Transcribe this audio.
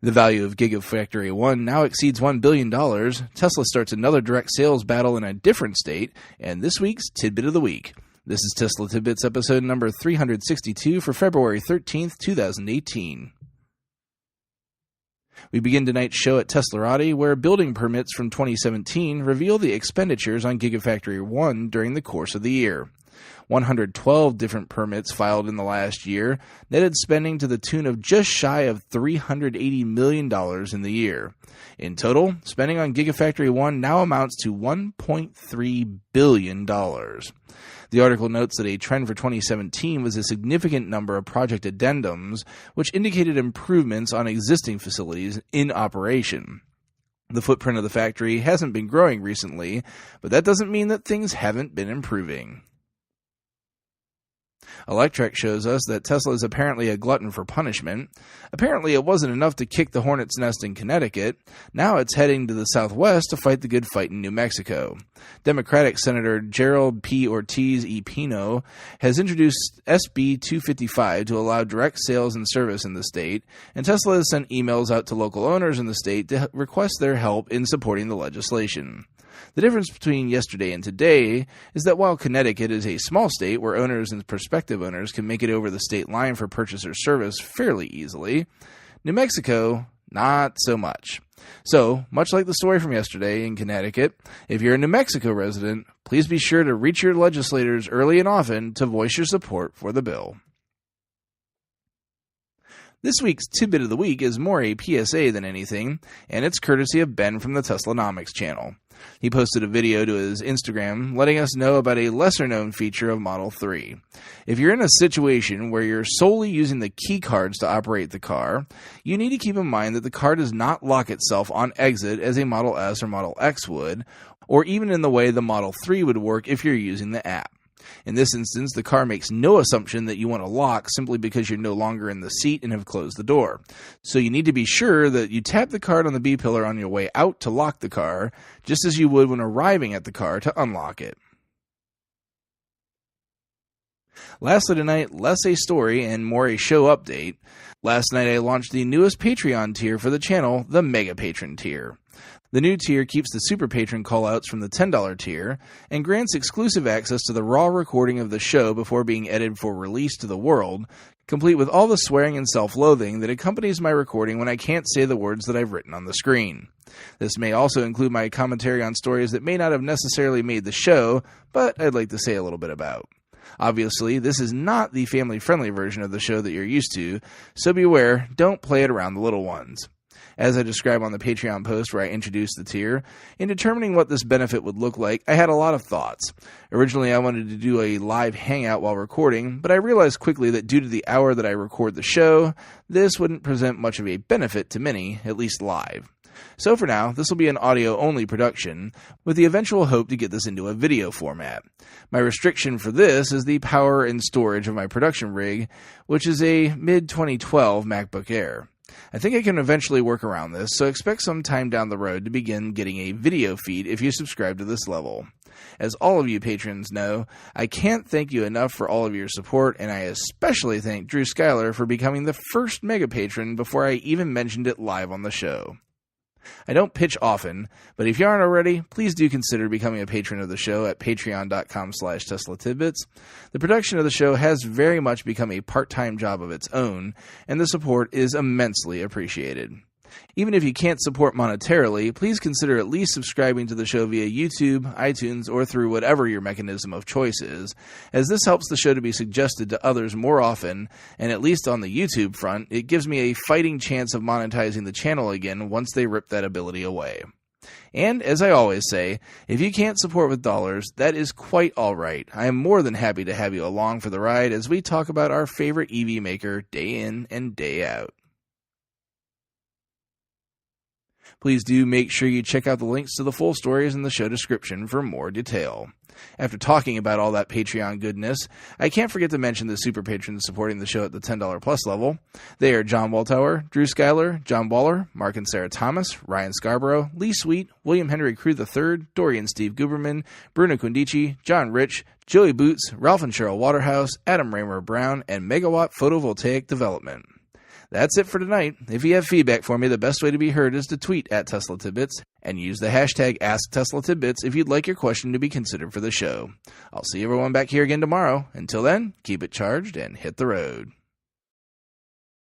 The value of Gigafactory 1 now exceeds $1 billion, Tesla starts another direct sales battle in a different state, and this week's Tidbit of the Week. This is Tesla Tidbits episode number 362 for February 13th, 2018. We begin tonight's show at Teslarati, where building permits from 2017 reveal the expenditures on Gigafactory 1 during the course of the year. 112 different permits filed in the last year netted spending to the tune of just shy of $380 million in the year. In total, spending on Gigafactory 1 now amounts to $1.3 billion. The article notes that a trend for 2017 was a significant number of project addendums, which indicated improvements on existing facilities in operation. The footprint of the factory hasn't been growing recently, but that doesn't mean that things haven't been improving. Electrek shows us that Tesla is apparently a glutton for punishment. Apparently it wasn't enough to kick the hornet's nest in Connecticut. Now it's heading to the southwest to fight the good fight in New Mexico. Democratic Senator Gerald P. Ortiz y Pino has introduced SB 255 to allow direct sales and service in the state, and Tesla has sent emails out to local owners in the state to request their help in supporting the legislation. The difference between yesterday and today is that while Connecticut is a small state where owners and prospective owners can make it over the state line for purchase or service fairly easily, New Mexico, not so much. So, much like the story from yesterday in Connecticut, if you're a New Mexico resident, please be sure to reach your legislators early and often to voice your support for the bill. This week's Tidbit of the Week is more a PSA than anything, and it's courtesy of Ben from the Teslanomics channel. He posted a video to his Instagram letting us know about a lesser-known feature of Model 3. If you're in a situation where you're solely using the key cards to operate the car, you need to keep in mind that the car does not lock itself on exit as a Model S or Model X would, or even in the way the Model 3 would work if you're using the app. In this instance, the car makes no assumption that you want to lock simply because you're no longer in the seat and have closed the door. So you need to be sure that you tap the card on the B-pillar on your way out to lock the car, just as you would when arriving at the car to unlock it. Lastly tonight, less a story and more a show update. Last night I launched the newest Patreon tier for the channel, the Mega Patron tier. The new tier keeps the Super Patron callouts from the $10 tier and grants exclusive access to the raw recording of the show before being edited for release to the world, complete with all the swearing and self-loathing that accompanies my recording when I can't say the words that I've written on the screen. This may also include my commentary on stories that may not have necessarily made the show, but I'd like to say a little bit about. Obviously, this is not the family-friendly version of the show that you're used to, so beware, don't play it around the little ones. As I describe on the Patreon post where I introduced the tier, in determining what this benefit would look like, I had a lot of thoughts. Originally, I wanted to do a live hangout while recording, but I realized quickly that due to the hour that I record the show, this wouldn't present much of a benefit to many, at least live. So for now, this will be an audio-only production, with the eventual hope to get this into a video format. My restriction for this is the power and storage of my production rig, which is a mid-2012 MacBook Air. I think I can eventually work around this, so expect some time down the road to begin getting a video feed if you subscribe to this level. As all of you patrons know, I can't thank you enough for all of your support, and I especially thank Drew Schuyler for becoming the first Mega Patron before I even mentioned it live on the show. I don't pitch often, but if you aren't already, please do consider becoming a patron of the show at patreon.com/TeslaTidbits. The production of the show has very much become a part-time job of its own, and the support is immensely appreciated. Even if you can't support monetarily, please consider at least subscribing to the show via YouTube, iTunes, or through whatever your mechanism of choice is, as this helps the show to be suggested to others more often, and at least on the YouTube front, it gives me a fighting chance of monetizing the channel again once they rip that ability away. And, as I always say, if you can't support with dollars, that is quite alright. I am more than happy to have you along for the ride as we talk about our favorite EV maker day in and day out. Please do make sure you check out the links to the full stories in the show description for more detail. After talking about all that Patreon goodness, I can't forget to mention the super patrons supporting the show at the $10 plus level. They are John Waltower, Drew Schuyler, John Waller, Mark and Sarah Thomas, Ryan Scarborough, Lee Sweet, William Henry Crew III, Dorian Steve Guberman, Bruno Quindici, John Rich, Joey Boots, Ralph and Cheryl Waterhouse, Adam Raymer Brown, and Megawatt Photovoltaic Development. That's it for tonight. If you have feedback for me, the best way to be heard is to tweet at Tesla Tidbits and use the hashtag AskTeslaTidbits if you'd like your question to be considered for the show. I'll see everyone back here again tomorrow. Until then, keep it charged and hit the road.